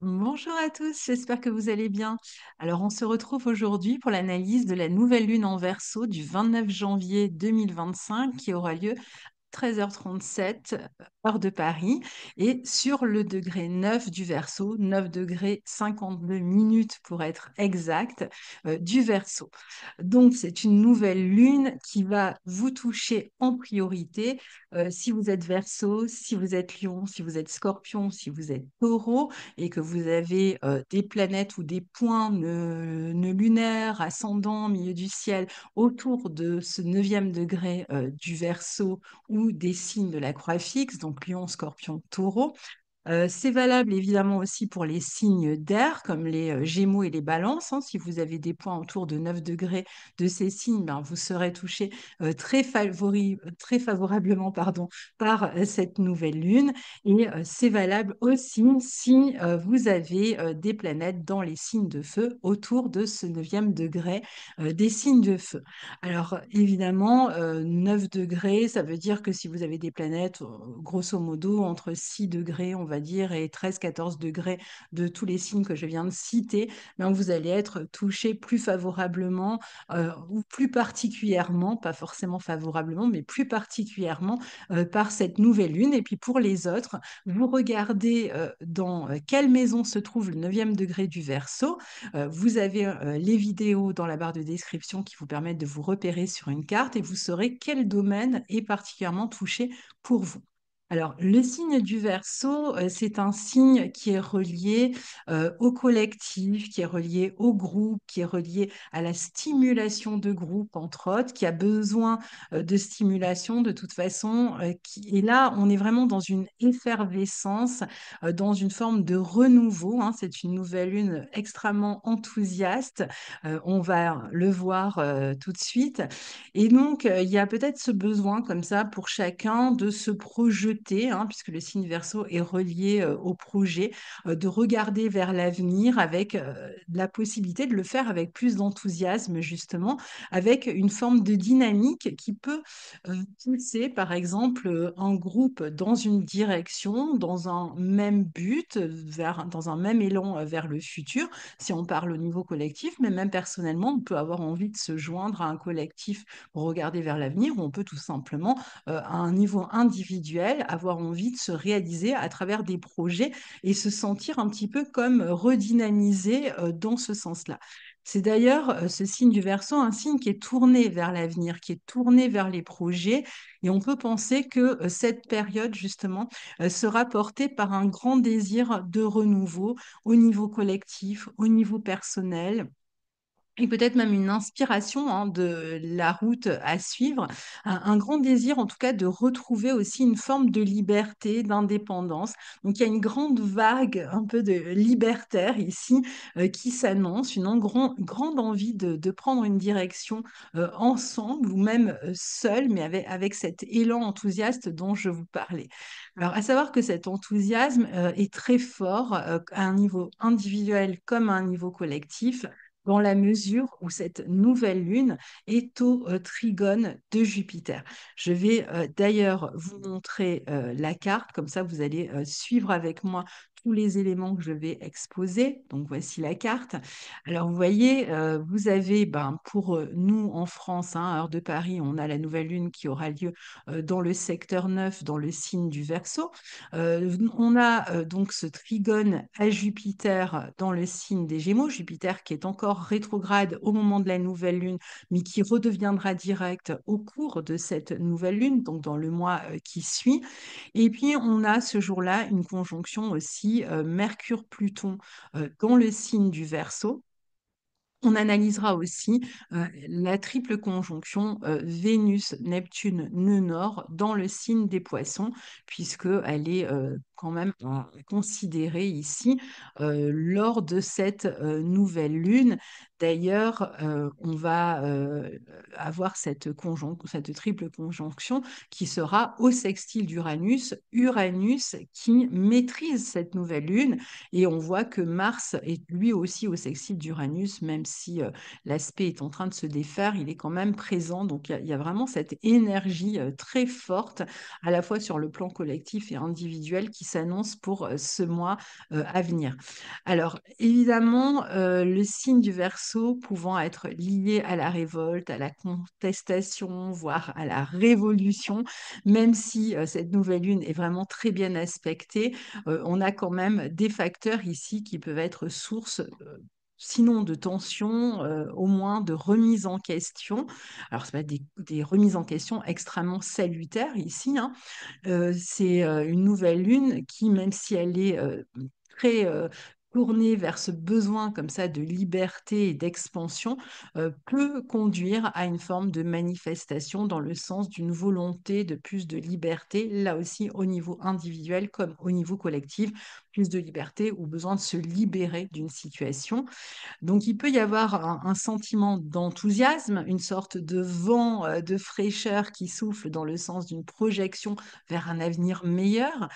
Bonjour à tous, j'espère que vous allez bien. Alors, on se retrouve aujourd'hui pour l'analyse de la nouvelle lune en Verseau du 29 janvier 2025 qui aura lieu 13h37, heure de Paris, et sur le degré 9 du Verseau, 9 degrés 52 minutes pour être exact, du Verseau. Donc, c'est une nouvelle lune qui va vous toucher en priorité. Si vous êtes Verseau, si vous êtes Lion, si vous êtes Scorpion, si vous êtes Taureau, et que vous avez des planètes ou des points nœuds lunaires, ascendants, milieu du ciel, autour de ce neuvième degré du Verseau ou des signes de la croix fixe, donc Lion, Scorpion, Taureau. C'est valable évidemment aussi pour les signes d'air, comme les Gémeaux et les Balances, hein. Si vous avez des points autour de 9 degrés de ces signes, ben, vous serez touché très favorablement par cette nouvelle lune. Et c'est valable aussi si vous avez des planètes dans les signes de feu autour de ce neuvième degré des signes de feu. Alors évidemment, 9 degrés, ça veut dire que si vous avez des planètes, grosso modo, entre 6 degrés, on va dire, et 13-14 degrés de tous les signes que je viens de citer, ben, vous allez être touché plus favorablement ou plus particulièrement, pas forcément favorablement, mais plus particulièrement par cette nouvelle lune. Et puis pour les autres, vous regardez dans quelle maison se trouve le 9e degré du Verseau. Vous avez les vidéos dans la barre de description qui vous permettent de vous repérer sur une carte et vous saurez quel domaine est particulièrement touché pour vous. Alors, le signe du Verseau, c'est un signe qui est relié au collectif, qui est relié au groupe, qui est relié à la stimulation de groupe, entre autres, qui a besoin de stimulation de toute façon. Et là, on est vraiment dans une effervescence, dans une forme de renouveau, hein. C'est une nouvelle lune extrêmement enthousiaste. On va le voir tout de suite. Et donc, il y a peut-être ce besoin comme ça pour chacun de se projeter, hein, puisque le signe Verseau est relié au projet, de regarder vers l'avenir avec la possibilité de le faire avec plus d'enthousiasme, justement, avec une forme de dynamique qui peut pousser, par exemple, un groupe dans une direction, dans un même but, dans un même élan vers le futur, si on parle au niveau collectif, mais même personnellement, on peut avoir envie de se joindre à un collectif pour regarder vers l'avenir, ou on peut tout simplement, à un niveau individuel, avoir envie de se réaliser à travers des projets et se sentir un petit peu comme redynamisé dans ce sens-là. C'est d'ailleurs ce signe du Verseau, un signe qui est tourné vers l'avenir, qui est tourné vers les projets. Et on peut penser que cette période, justement, sera portée par un grand désir de renouveau au niveau collectif, au niveau personnel et peut-être même une inspiration hein, de la route à suivre, un grand désir en tout cas de retrouver aussi une forme de liberté, d'indépendance. Donc il y a une grande vague un peu de libertaire ici qui s'annonce, grande envie de prendre une direction ensemble ou même seul, mais avec cet élan enthousiaste dont je vous parlais. Alors à savoir que cet enthousiasme est très fort à un niveau individuel comme à un niveau collectif dans la mesure où cette nouvelle lune est au trigone de Jupiter. Je vais d'ailleurs vous montrer la carte, comme ça vous allez suivre avec moi tous les éléments que je vais exposer. Donc voici la carte. Alors vous voyez, vous avez, ben, pour nous en France, hein, heure de Paris, on a la nouvelle lune qui aura lieu dans le secteur 9, dans le signe du Verseau. On a donc ce trigone à Jupiter dans le signe des Gémeaux, Jupiter qui est encore rétrograde au moment de la nouvelle lune, mais qui redeviendra direct au cours de cette nouvelle lune, donc dans le mois qui suit. Et puis on a ce jour-là une conjonction aussi Mercure-Pluton dans le signe du Verseau. On analysera aussi la triple conjonction Vénus-Neptune-nœud nord dans le signe des Poissons, puisqu'elle est quand même considérée ici lors de cette nouvelle lune. D'ailleurs, on va avoir cette triple conjonction qui sera au sextile d'Uranus, Uranus qui maîtrise cette nouvelle lune, et on voit que Mars est lui aussi au sextile d'Uranus, même si l'aspect est en train de se défaire, il est quand même présent. Donc il y a vraiment cette énergie très forte, à la fois sur le plan collectif et individuel, qui s'annonce pour ce mois à venir. Alors, évidemment, le signe du Verseau pouvant être lié à la révolte, à la contestation, voire à la révolution, même si cette nouvelle lune est vraiment très bien aspectée, on a quand même des facteurs ici qui peuvent être source, sinon de tension, au moins de remise en question. Alors, ça va être des remises en question extrêmement salutaires ici, hein. C'est une nouvelle lune qui, même si elle est très tournée vers ce besoin comme ça de liberté et d'expansion, peut conduire à une forme de manifestation dans le sens d'une volonté de plus de liberté, là aussi au niveau individuel comme au niveau collectif, plus de liberté ou besoin de se libérer d'une situation. Donc, il peut y avoir un sentiment d'enthousiasme, une sorte de vent de fraîcheur qui souffle dans le sens d'une projection vers un avenir meilleur,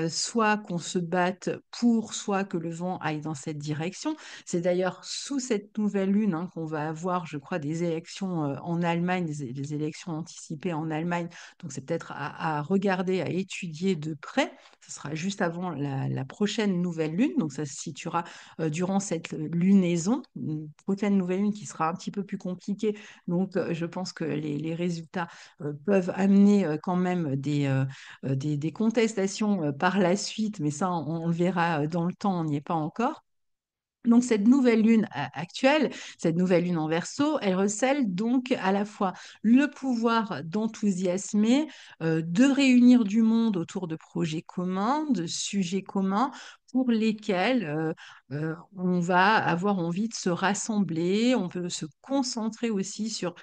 soit qu'on se batte pour, soit que le vent aille dans cette direction. C'est d'ailleurs sous cette nouvelle lune, hein, qu'on va avoir, je crois, des élections en Allemagne, des élections anticipées en Allemagne. Donc, c'est peut-être à regarder, à étudier de près. Ce sera juste avant la prochaine nouvelle lune, donc ça se situera durant cette lunaison, une prochaine nouvelle lune qui sera un petit peu plus compliquée. Donc, je pense que les résultats peuvent amener quand même des contestations par la suite, mais ça, on le verra dans le temps, on n'y est pas encore. Donc, cette nouvelle lune actuelle, cette nouvelle lune en Verseau, elle recèle donc à la fois le pouvoir d'enthousiasmer, de réunir du monde autour de projets communs, de sujets communs pour lesquels on va avoir envie de se rassembler, on peut se concentrer aussi sur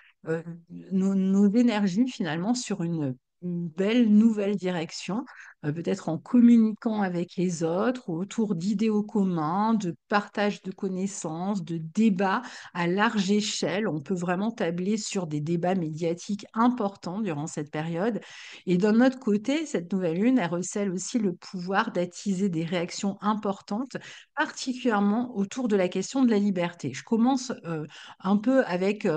nos énergies finalement sur une belle nouvelle direction, peut-être en communiquant avec les autres, autour d'idéaux communs, de partage de connaissances, de débats à large échelle. On peut vraiment tabler sur des débats médiatiques importants durant cette période. Et d'un autre côté, cette nouvelle lune, elle recèle aussi le pouvoir d'attiser des réactions importantes, particulièrement autour de la question de la liberté. Je commence un peu avec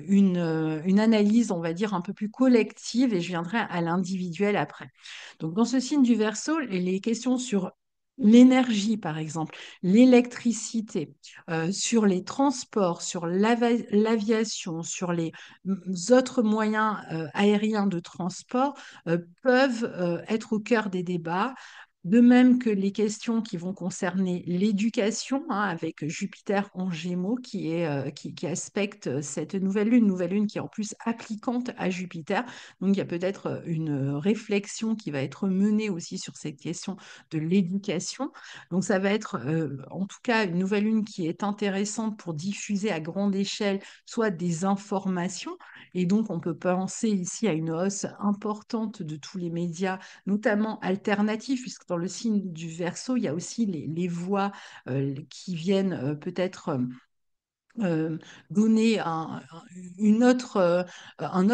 une analyse, on va dire, un peu plus collective, et je viendrai à l'individuel après. Donc, dans ce signe du Verseau, les questions sur l'énergie, par exemple, l'électricité, sur les transports, sur l'aviation, sur les autres moyens aériens de transport, peuvent être au cœur des débats. De même que les questions qui vont concerner l'éducation, hein, avec Jupiter en Gémeaux qui aspecte cette nouvelle lune qui est en plus appliquante à Jupiter. Donc il y a peut-être une réflexion qui va être menée aussi sur cette question de l'éducation. Donc ça va être en tout cas une nouvelle lune qui est intéressante pour diffuser à grande échelle soit des informations, et donc on peut penser ici à une hausse importante de tous les médias notamment alternatifs, puisque dans le signe du Verseau, il y a aussi les voix qui viennent peut-être donner un autre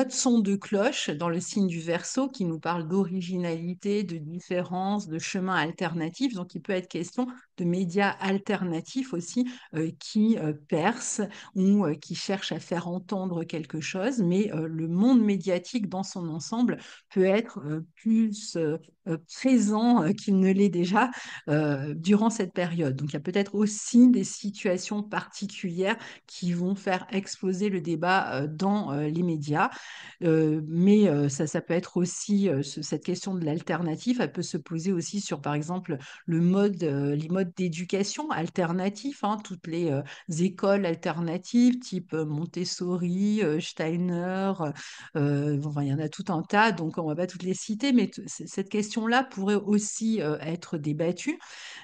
son de cloche dans le signe du Verseau qui nous parle d'originalité, de différence, de chemin alternatif. Donc, il peut être question de médias alternatifs aussi qui percent ou qui cherchent à faire entendre quelque chose, mais le monde médiatique dans son ensemble peut être plus présent qu'il ne l'est déjà durant cette période. Donc, il y a peut-être aussi des situations particulières qui vont faire exploser le débat dans les médias. Mais ça peut être aussi, cette question de l'alternative, elle peut se poser aussi sur, par exemple, les modes d'éducation alternatifs, hein, toutes les écoles alternatives, type Montessori, Steiner, enfin, il y en a tout un tas, donc on ne va pas toutes les citer, mais cette question-là pourrait aussi être débattue.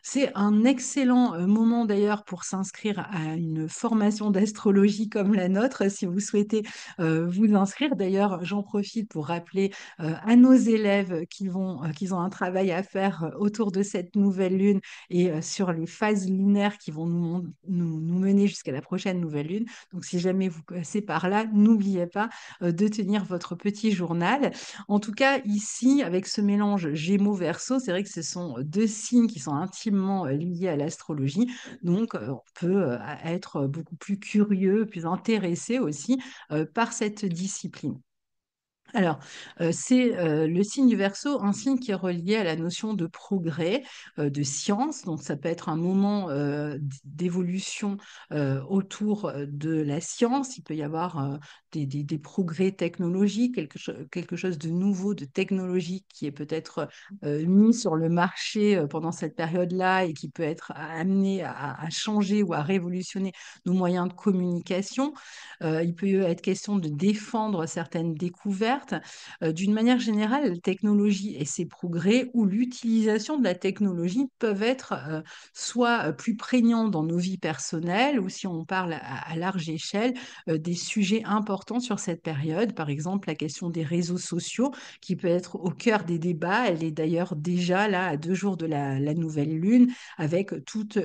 C'est un excellent moment d'ailleurs pour s'inscrire à une formation formation d'astrologie comme la nôtre, si vous souhaitez vous inscrire. D'ailleurs, j'en profite pour rappeler à nos élèves qu'ils ont un travail à faire autour de cette nouvelle lune et sur les phases lunaires qui vont nous mener jusqu'à la prochaine nouvelle lune. Donc, si jamais vous passez par là, n'oubliez pas de tenir votre petit journal. En tout cas, ici, avec ce mélange Gémeaux-Verseau, c'est vrai que ce sont deux signes qui sont intimement liés à l'astrologie. Donc, on peut être beaucoup plus curieux, plus intéressé aussi par cette discipline. Alors, c'est le signe du Verseau, un signe qui est relié à la notion de progrès, de science. Donc, ça peut être un moment d'évolution autour de la science. Il peut y avoir des progrès technologiques, quelque chose de nouveau, de technologique qui est peut-être mis sur le marché pendant cette période-là et qui peut être amené à changer ou à révolutionner nos moyens de communication. Il peut être question de défendre certaines découvertes. D'une manière générale, la technologie et ses progrès ou l'utilisation de la technologie peuvent être soit plus prégnants dans nos vies personnelles ou si on parle à large échelle, des sujets importants sur cette période. Par exemple, la question des réseaux sociaux qui peut être au cœur des débats. Elle est d'ailleurs déjà là à 2 jours de la nouvelle lune avec toutes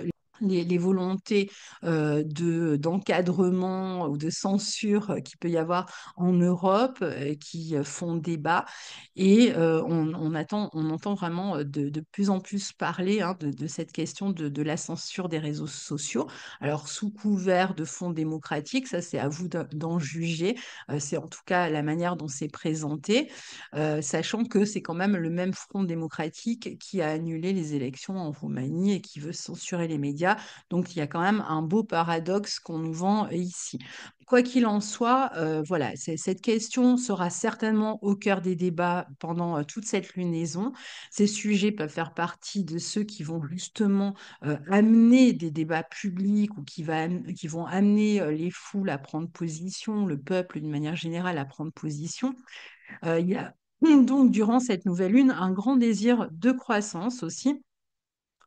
les volontés d'encadrement ou de censure qu'il peut y avoir en Europe qui font débat. Et on entend vraiment de plus en plus parler hein, de cette question de la censure des réseaux sociaux. Alors, sous couvert de fonds démocratiques, ça c'est à vous d'en juger. C'est en tout cas la manière dont c'est présenté, sachant que c'est quand même le même front démocratique qui a annulé les élections en Roumanie et qui veut censurer les médias. Donc, il y a quand même un beau paradoxe qu'on nous vend ici. Quoi qu'il en soit, voilà, cette question sera certainement au cœur des débats pendant toute cette lunaison. Ces sujets peuvent faire partie de ceux qui vont justement amener des débats publics ou qui vont amener les foules à prendre position, le peuple d'une manière générale à prendre position. Il y a donc durant cette nouvelle lune un grand désir de croissance aussi,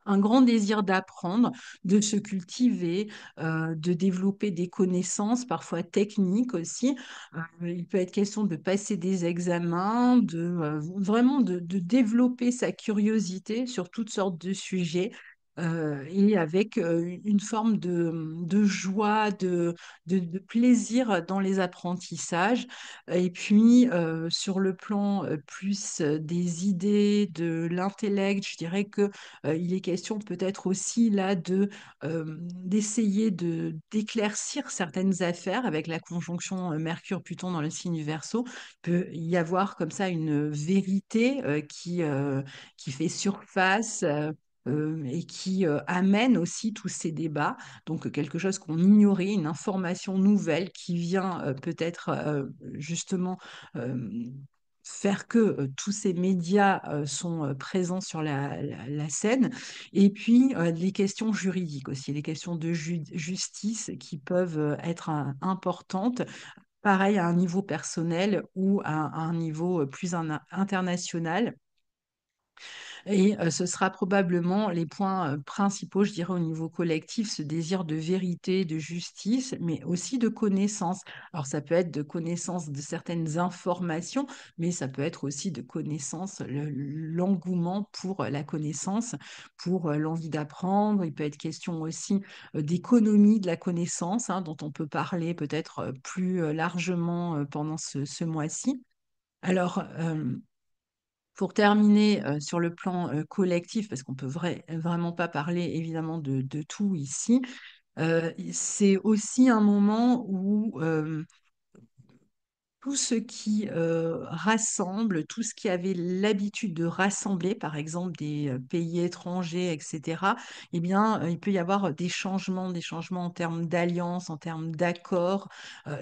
un grand désir d'apprendre, de se cultiver, de développer des connaissances, parfois techniques aussi. Il peut être question de passer des examens, vraiment de développer sa curiosité sur toutes sortes de sujets. Et avec une forme de joie, de plaisir dans les apprentissages. Et puis, sur le plan plus des idées, de l'intellect, je dirais que il est question peut-être aussi là d'essayer d'éclaircir certaines affaires avec la conjonction Mercure-Pluton dans le signe du Verseau. Il peut y avoir comme ça une vérité qui fait surface. Et qui amène aussi tous ces débats. Donc quelque chose qu'on ignorait, une information nouvelle qui vient peut-être justement euh, faire que tous ces médias sont présents sur la scène. Et puis, les questions juridiques aussi, les questions de justice qui peuvent être importantes, pareil à un niveau personnel ou à un niveau plus international. Et ce sera probablement les points principaux, je dirais, au niveau collectif, ce désir de vérité, de justice, mais aussi de connaissance. Alors, ça peut être de connaissance de certaines informations, mais ça peut être aussi de connaissance, l'engouement pour la connaissance, pour l'envie d'apprendre. Il peut être question aussi d'économie de la connaissance, hein, dont on peut parler peut-être plus largement pendant ce mois-ci. Alors, pour terminer sur le plan collectif, parce qu'on peut vraiment pas parler évidemment de tout ici, c'est aussi un moment où tout ce qui rassemble, tout ce qui avait l'habitude de rassembler, par exemple des pays étrangers, etc., eh bien, il peut y avoir des changements en termes d'alliance, en termes d'accords.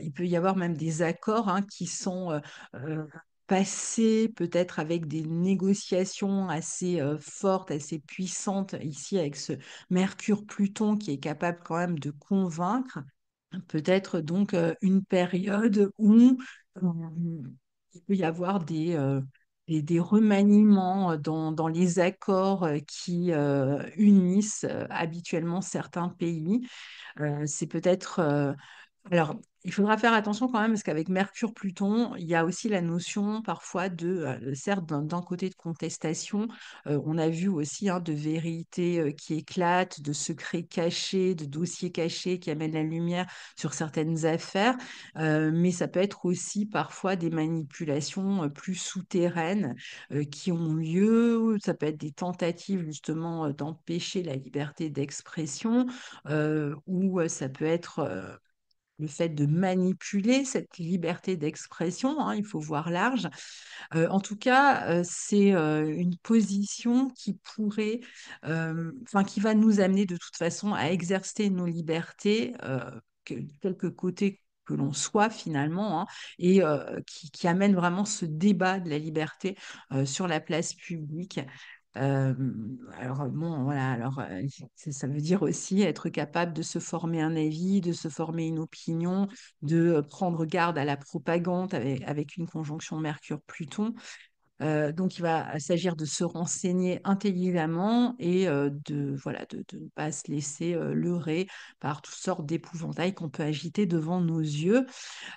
Il peut y avoir même des accords hein, qui sont passés peut-être avec des négociations assez fortes, assez puissantes, ici avec ce Mercure-Pluton qui est capable quand même de convaincre. Peut-être donc une période où il peut y avoir des remaniements dans les accords qui unissent habituellement certains pays. C'est peut-être alors, il faudra faire attention quand même parce qu'avec Mercure-Pluton, il y a aussi la notion parfois certes, d'un côté de contestation, on a vu aussi hein, de vérités qui éclatent, de secrets cachés, de dossiers cachés qui amènent la lumière sur certaines affaires, mais ça peut être aussi parfois des manipulations plus souterraines qui ont lieu, ça peut être des tentatives justement d'empêcher la liberté d'expression, ou ça peut être le fait de manipuler cette liberté d'expression, hein, il faut voir large. En tout cas, c'est une position qui pourrait, enfin, qui va nous amener de toute façon à exercer nos libertés, quelque côté que l'on soit finalement, hein, et qui amène vraiment ce débat de la liberté sur la place publique. Euh, alors bon, voilà, alors ça veut dire aussi être capable de se former un avis, de se former une opinion, de prendre garde à la propagande avec une conjonction Mercure-Pluton. Donc, il va s'agir de se renseigner intelligemment et voilà, de ne pas se laisser leurrer par toutes sortes d'épouvantails qu'on peut agiter devant nos yeux.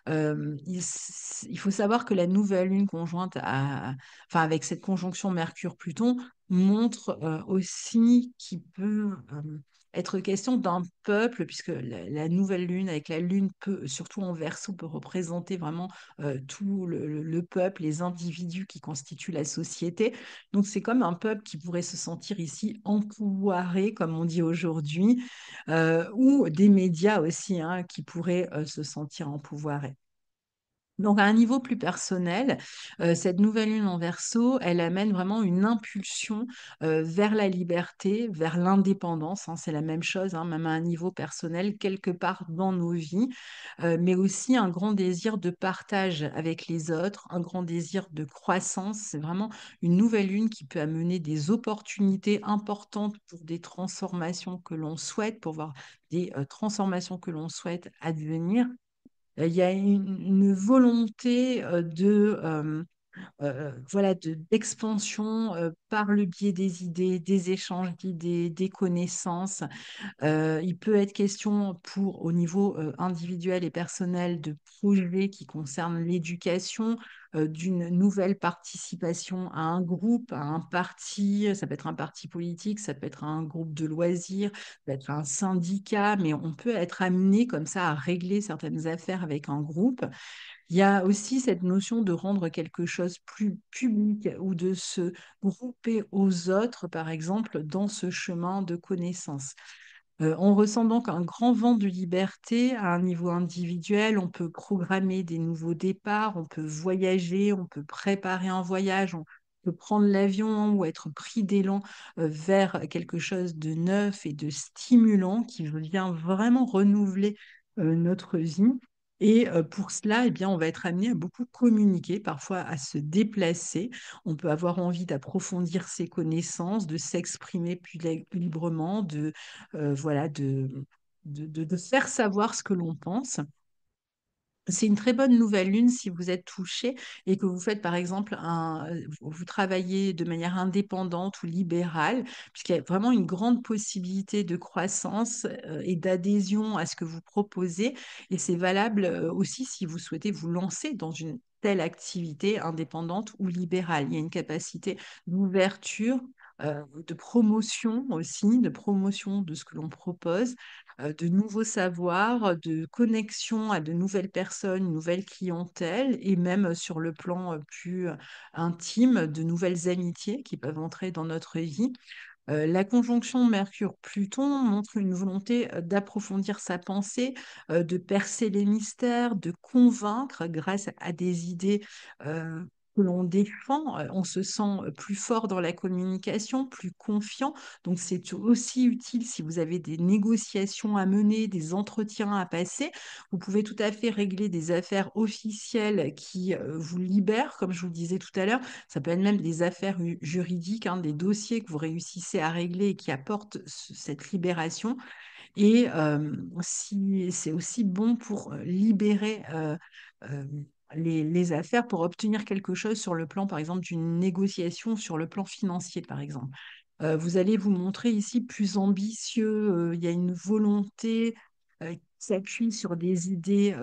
Il faut savoir que la nouvelle lune conjointe enfin, avec cette conjonction Mercure-Pluton montre aussi qu'il peut être question d'un peuple, puisque la nouvelle lune avec la lune peut, surtout en Verseau, peut représenter vraiment tout le peuple, les individus qui constituent la société. Donc c'est comme un peuple qui pourrait se sentir ici empouvoiré, comme on dit aujourd'hui, ou des médias aussi hein, qui pourraient se sentir empouvoirés. Donc, à un niveau plus personnel, cette nouvelle lune en Verseau, elle amène vraiment une impulsion vers la liberté, vers l'indépendance, hein, c'est la même chose, hein, même à un niveau personnel, quelque part dans nos vies, mais aussi un grand désir de partage avec les autres, un grand désir de croissance. C'est vraiment une nouvelle lune qui peut amener des opportunités importantes pour des transformations que l'on souhaite, pour voir des transformations que l'on souhaite advenir. Il y a une volonté voilà, d'expansion par le biais des idées, des échanges d'idées, des connaissances. Il peut être question au niveau individuel et personnel de projets qui concernent l'éducation, d'une nouvelle participation à un groupe, à un parti. Ça peut être un parti politique, ça peut être un groupe de loisirs, ça peut être un syndicat, mais on peut être amené comme ça à régler certaines affaires avec un groupe. Il y a aussi cette notion de rendre quelque chose plus public ou de se grouper aux autres, par exemple, dans ce chemin de connaissance. On ressent donc un grand vent de liberté à un niveau individuel. On peut programmer des nouveaux départs, on peut voyager, on peut préparer un voyage, on peut prendre l'avion ou être pris d'élan vers quelque chose de neuf et de stimulant qui vient vraiment renouveler notre vie. Et pour cela, eh bien, on va être amené à beaucoup communiquer, parfois à se déplacer. On peut avoir envie d'approfondir ses connaissances, de s'exprimer plus librement, voilà, de faire savoir ce que l'on pense. C'est une très bonne nouvelle lune si vous êtes touché et que vous faites par exemple vous travaillez de manière indépendante ou libérale, puisqu'il y a vraiment une grande possibilité de croissance et d'adhésion à ce que vous proposez. Et c'est valable aussi si vous souhaitez vous lancer dans une telle activité indépendante ou libérale. Il y a une capacité d'ouverture, de promotion aussi, de promotion de ce que l'on propose, de nouveaux savoirs, de connexion à de nouvelles personnes, une nouvelle clientèle, et même sur le plan plus intime, de nouvelles amitiés qui peuvent entrer dans notre vie. La conjonction Mercure-Pluton montre une volonté d'approfondir sa pensée, de percer les mystères, de convaincre grâce à des idées euh, que l'on défend. On se sent plus fort dans la communication, plus confiant. Donc, c'est aussi utile si vous avez des négociations à mener, des entretiens à passer. Vous pouvez tout à fait régler des affaires officielles qui vous libèrent, comme je vous le disais tout à l'heure. Ça peut être même des affaires juridiques, hein, des dossiers que vous réussissez à régler et qui apportent cette libération. Et si, c'est aussi bon pour libérer les affaires pour obtenir quelque chose sur le plan, par exemple, d'une négociation, sur le plan financier, par exemple. Vous allez vous montrer ici plus ambitieux, il y a une volonté qui s'appuie sur des idées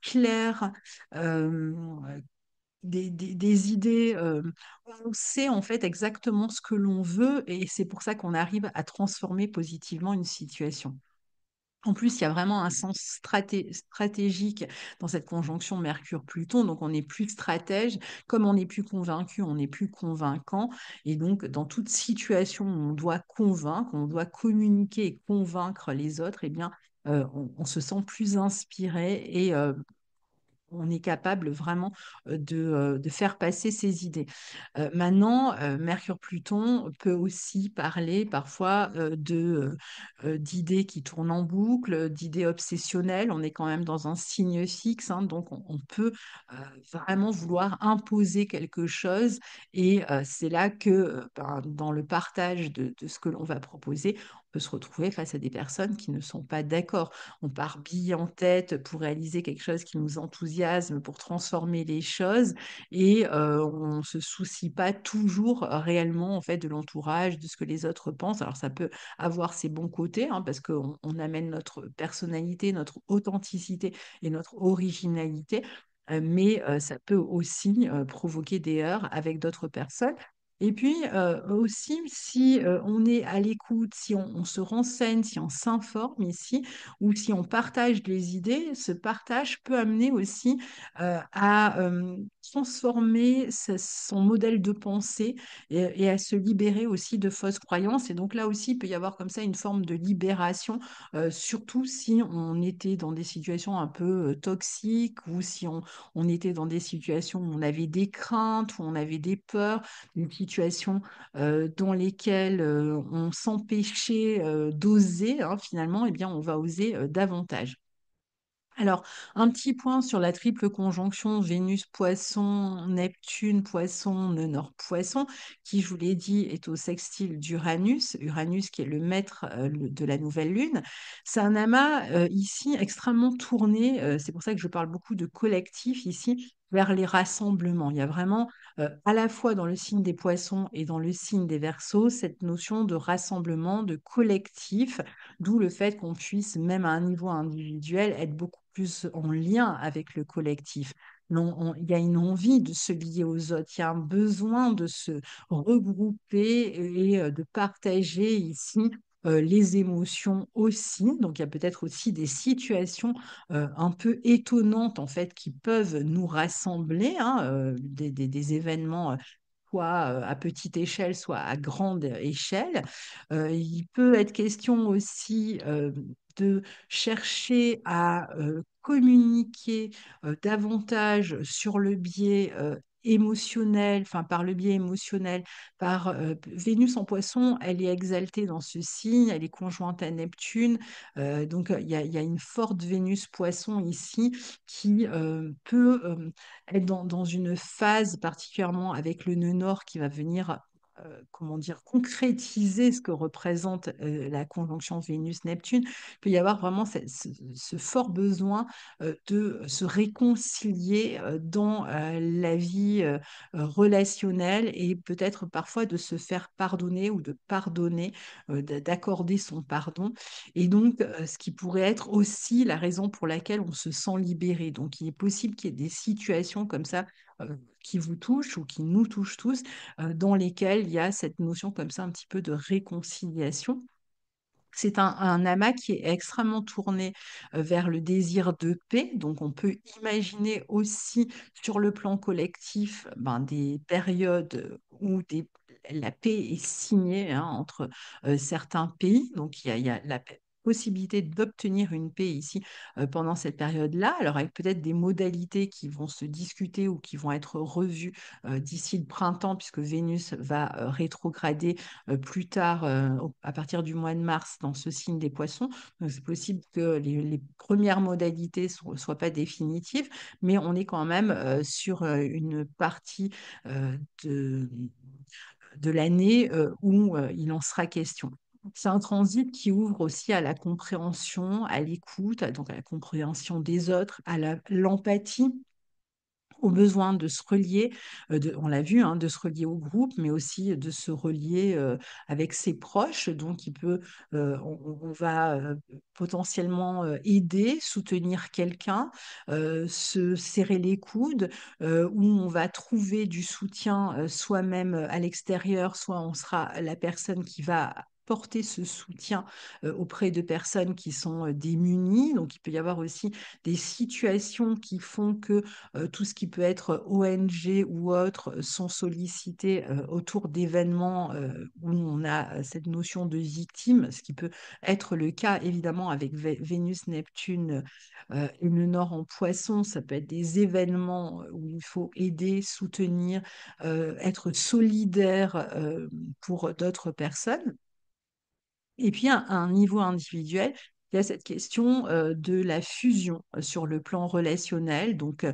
claires, euh, des idées où on sait en fait exactement ce que l'on veut et c'est pour ça qu'on arrive à transformer positivement une situation. En plus, il y a vraiment un sens stratégique dans cette conjonction Mercure-Pluton. Donc, on est plus stratège. Comme on n'est plus convaincu, on n'est plus convaincant. Et donc, dans toute situation où on doit convaincre, on doit communiquer et convaincre les autres, eh bien, on se sent plus inspiré et on est capable vraiment de faire passer ses idées. Maintenant, Mercure-Pluton peut aussi parler parfois d'idées qui tournent en boucle, d'idées obsessionnelles. On est quand même dans un signe fixe, hein, donc on peut euh, vraiment vouloir imposer quelque chose. Et c'est là que, ben, dans le partage de ce que l'on va proposer, on peut se retrouver face à des personnes qui ne sont pas d'accord. On part bille en tête pour réaliser quelque chose qui nous enthousiasme, pour transformer les choses, et on ne se soucie pas toujours réellement en fait de l'entourage, de ce que les autres pensent. Alors ça peut avoir ses bons côtés, hein, parce qu'on amène notre personnalité, notre authenticité et notre originalité, mais ça peut aussi provoquer des heurts avec d'autres personnes. Et puis aussi, si on est à l'écoute, si on se renseigne, si on s'informe ici, ou si on partage les idées, ce partage peut amener aussi à transformer son modèle de pensée et à se libérer aussi de fausses croyances. Et donc là aussi, il peut y avoir comme ça une forme de libération, surtout si on était dans des situations un peu toxiques ou si on était dans des situations où on avait des craintes, où on avait des peurs, une situation dans lesquelles on s'empêchait d'oser, hein, finalement, eh bien, on va oser davantage. Alors, un petit point sur la triple conjonction Vénus-Poisson, Neptune-Poisson, nœud Nord-Poisson, qui, je vous l'ai dit, est au sextile d'Uranus, Uranus qui est le maître de la nouvelle lune. C'est un amas ici extrêmement tourné, c'est pour ça que je parle beaucoup de collectif ici, vers les rassemblements. Il y a vraiment, à la fois dans le signe des Poissons et dans le signe des Verseaux, cette notion de rassemblement, de collectif, d'où le fait qu'on puisse, même à un niveau individuel, être beaucoup plus en lien avec le collectif. Non, il y a une envie de se lier aux autres, il y a un besoin de se regrouper et de partager ici les émotions aussi. Donc, il y a peut-être aussi des situations un peu étonnantes en fait qui peuvent nous rassembler, hein, des événements soit à petite échelle, soit à grande échelle. Il peut être question aussi de chercher à communiquer davantage sur le biais émotionnel, enfin par le biais émotionnel, par Vénus en Poisson, elle est exaltée dans ce signe, elle est conjointe à Neptune, donc il y a une forte Vénus Poisson ici qui peut être dans une phase particulièrement avec le nœud nord qui va venir, comment dire, concrétiser ce que représente la conjonction Vénus-Neptune. Il peut y avoir vraiment ce fort besoin de se réconcilier dans la vie relationnelle et peut-être parfois de se faire pardonner ou de pardonner, d'accorder son pardon. Et donc, ce qui pourrait être aussi la raison pour laquelle on se sent libéré. Donc, il est possible qu'il y ait des situations comme ça qui vous touchent ou qui nous touchent tous, dans lesquelles il y a cette notion comme ça un petit peu de réconciliation. C'est un amas qui est extrêmement tourné vers le désir de paix. Donc, on peut imaginer aussi sur le plan collectif ben, des périodes où la paix est signée, hein, entre certains pays. Donc, il y a la possibilité d'obtenir une paix ici pendant cette période-là. Alors, avec peut-être des modalités qui vont se discuter ou qui vont être revues d'ici le printemps, puisque Vénus va rétrograder plus tard, à partir du mois de mars, dans ce signe des poissons. Donc, c'est possible que les premières modalités ne soient pas définitives, mais on est quand même sur une partie euh, de, de l'année où il en sera question. C'est un transit qui ouvre aussi à la compréhension, à l'écoute, donc à la compréhension des autres, à l'empathie au besoin de se relier, on l'a vu, hein, de se relier au groupe, mais aussi de se relier avec ses proches. Donc, on va potentiellement aider, soutenir quelqu'un, se serrer les coudes, où on va trouver du soutien soi-même à l'extérieur, soit on sera la personne qui va porter ce soutien auprès de personnes qui sont démunies. Donc, il peut y avoir aussi des situations qui font que tout ce qui peut être ONG ou autre sont sollicités autour d'événements où on a cette notion de victime, ce qui peut être le cas évidemment avec Vénus, Neptune et le Nord en Poisson. Ça peut être des événements où il faut aider, soutenir, être solidaire pour d'autres personnes. Et puis, à un niveau individuel, il y a cette question de la fusion sur le plan relationnel, donc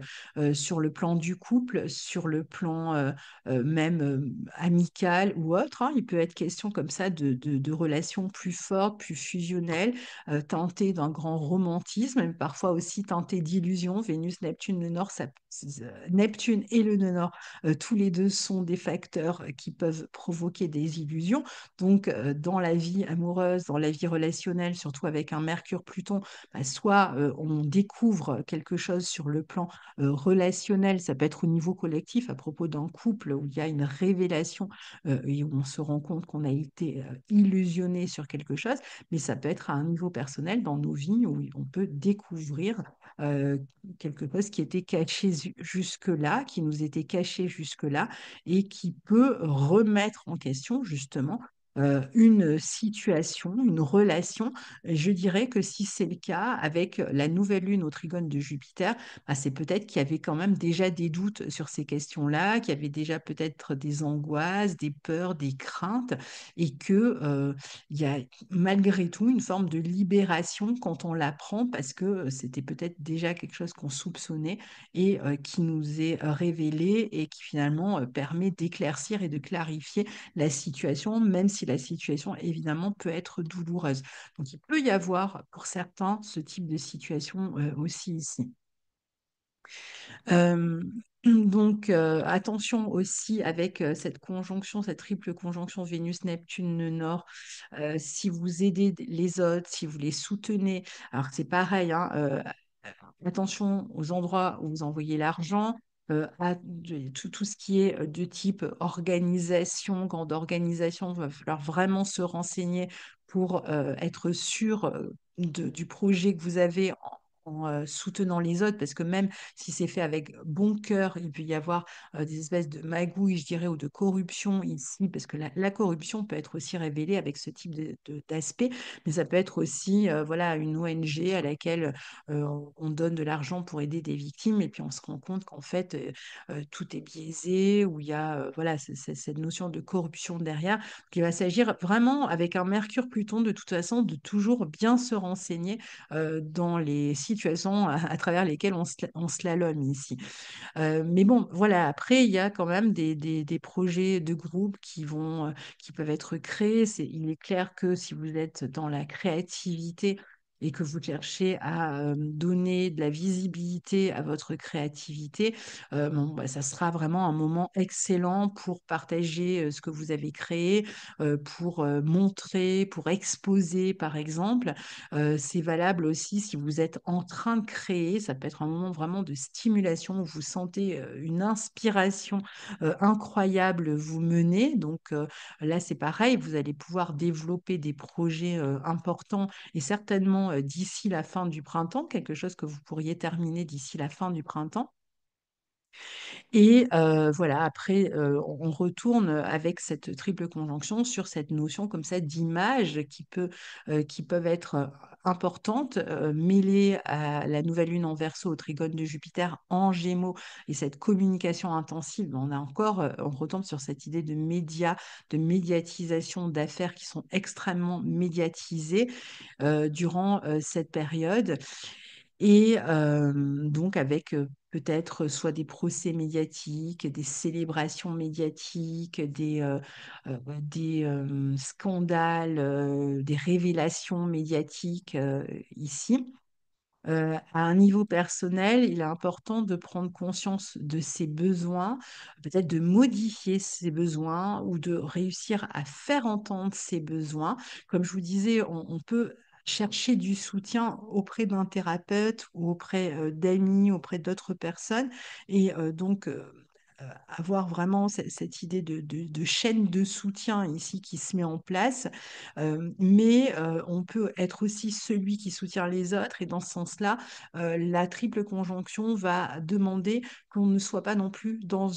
sur le plan du couple, sur le plan même amical ou autre, hein. Il peut être question comme ça de relations plus fortes, plus fusionnelles, teintées d'un grand romantisme, mais parfois aussi teintées d'illusions. Vénus, Neptune, le Nord, Neptune et le Nord, tous les deux sont des facteurs qui peuvent provoquer des illusions. Donc, dans la vie amoureuse, dans la vie relationnelle, surtout avec un Mercure-Pluton, bah, soit on découvre quelque chose sur le plan relationnel, ça peut être au niveau collectif à propos d'un couple où il y a une révélation et où on se rend compte qu'on a été illusionné sur quelque chose, mais ça peut être à un niveau personnel dans nos vies où on peut découvrir euh, quelque chose qui était caché jusque-là, qui nous était caché jusque-là et qui peut remettre en question justement une situation, une relation. Je dirais que si c'est le cas avec la nouvelle lune au trigone de Jupiter, bah, c'est peut-être qu'il y avait quand même déjà des doutes sur ces questions-là, qu'il y avait déjà peut-être des angoisses, des peurs, des craintes, et que il y a malgré tout une forme de libération quand on l'apprend, parce que c'était peut-être déjà quelque chose qu'on soupçonnait et qui nous est révélé et qui finalement permet d'éclaircir et de clarifier la situation, même si la situation, évidemment, peut être douloureuse. Donc, il peut y avoir, pour certains, ce type de situation aussi ici. Euh, donc, attention aussi avec cette conjonction, cette triple conjonction Vénus-Neptune Nord, si vous aidez les autres, si vous les soutenez, alors c'est pareil, hein, attention aux endroits où vous envoyez l'argent, tout ce qui est de type organisation, grande organisation, il va falloir vraiment se renseigner pour être sûr du projet que vous avez en soutenant les autres, parce que même si c'est fait avec bon cœur, il peut y avoir des espèces de magouilles, je dirais, ou de corruption ici, parce que la corruption peut être aussi révélée avec ce type d'aspect, mais ça peut être aussi voilà, une ONG à laquelle on donne de l'argent pour aider des victimes et puis on se rend compte qu'en fait tout est biaisé, où il y a voilà, cette notion de corruption derrière. Donc, il va s'agir vraiment avec un Mercure-Pluton de toute façon de toujours bien se renseigner dans les situations à travers lesquelles on slalome ici. Mais bon, voilà, après, il y a quand même des projets de groupe qui peuvent être créés. Il est clair que si vous êtes dans la créativité et que vous cherchez à donner de la visibilité à votre créativité, bon, bah, ça sera vraiment un moment excellent pour partager ce que vous avez créé, pour montrer, pour exposer, par exemple. C'est valable aussi si vous êtes en train de créer. Ça peut être un moment vraiment de stimulation où vous sentez une inspiration incroyable vous mener. Donc là, c'est pareil, vous allez pouvoir développer des projets importants et certainement d'ici la fin du printemps, quelque chose que vous pourriez terminer d'ici la fin du printemps. Et voilà, après, on retourne avec cette triple conjonction sur cette notion comme ça d'image qui peuvent être importantes, mêlées à la nouvelle lune en Verseau, au trigone de Jupiter en Gémeaux, et cette communication intensive. On a encore, on retombe sur cette idée de médias, de médiatisation d'affaires qui sont extrêmement médiatisées durant cette période. Et donc avec peut-être soit des procès médiatiques, des célébrations médiatiques, des scandales, des révélations médiatiques ici. À un niveau personnel, il est important de prendre conscience de ses besoins, peut-être de modifier ses besoins ou de réussir à faire entendre ses besoins. Comme je vous disais, on peut chercher du soutien auprès d'un thérapeute ou auprès d'amis, auprès d'autres personnes. Et avoir vraiment cette idée de chaîne de soutien ici qui se met en place. Mais on peut être aussi celui qui soutient les autres. Et dans ce sens-là, la triple conjonction va demander qu'on ne soit pas non plus dans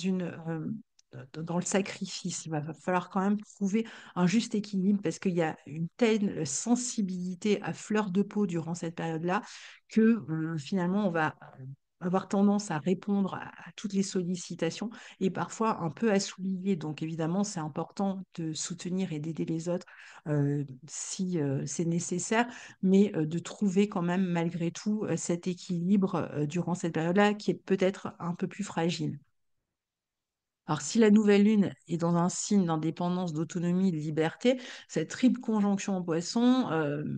le sacrifice. Il va falloir quand même trouver un juste équilibre parce qu'il y a une telle sensibilité à fleur de peau durant cette période-là que finalement, on va avoir tendance à répondre à toutes les sollicitations et parfois un peu à s'oublier. Donc évidemment, c'est important de soutenir et d'aider les autres si c'est nécessaire, mais de trouver quand même malgré tout cet équilibre durant cette période-là qui est peut-être un peu plus fragile. Alors, si la nouvelle lune est dans un signe d'indépendance, d'autonomie, de liberté, cette triple conjonction en poisson,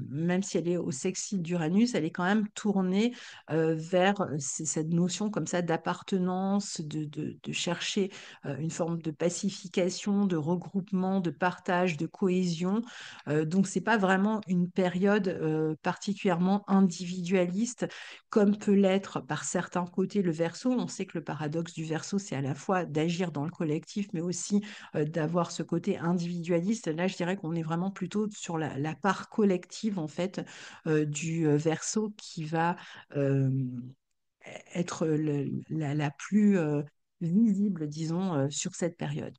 même si elle est au sextile d'Uranus, elle est quand même tournée vers cette notion comme ça d'appartenance, de chercher une forme de pacification, de regroupement, de partage, de cohésion. Donc, c'est pas vraiment une période particulièrement individualiste comme peut l'être par certains côtés le Verseau. On sait que le paradoxe du Verseau, c'est à la fois d'agir dans le collectif, mais aussi d'avoir ce côté individualiste. Là, je dirais qu'on est vraiment plutôt sur la part collective, en fait, du Verseau qui va euh, être la plus visible, disons, sur cette période.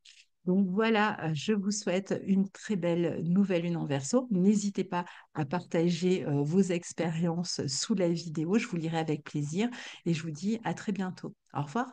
Donc voilà, je vous souhaite une très belle nouvelle lune en Verseau. N'hésitez pas à partager vos expériences sous la vidéo. Je vous lirai avec plaisir et je vous dis à très bientôt. Au revoir.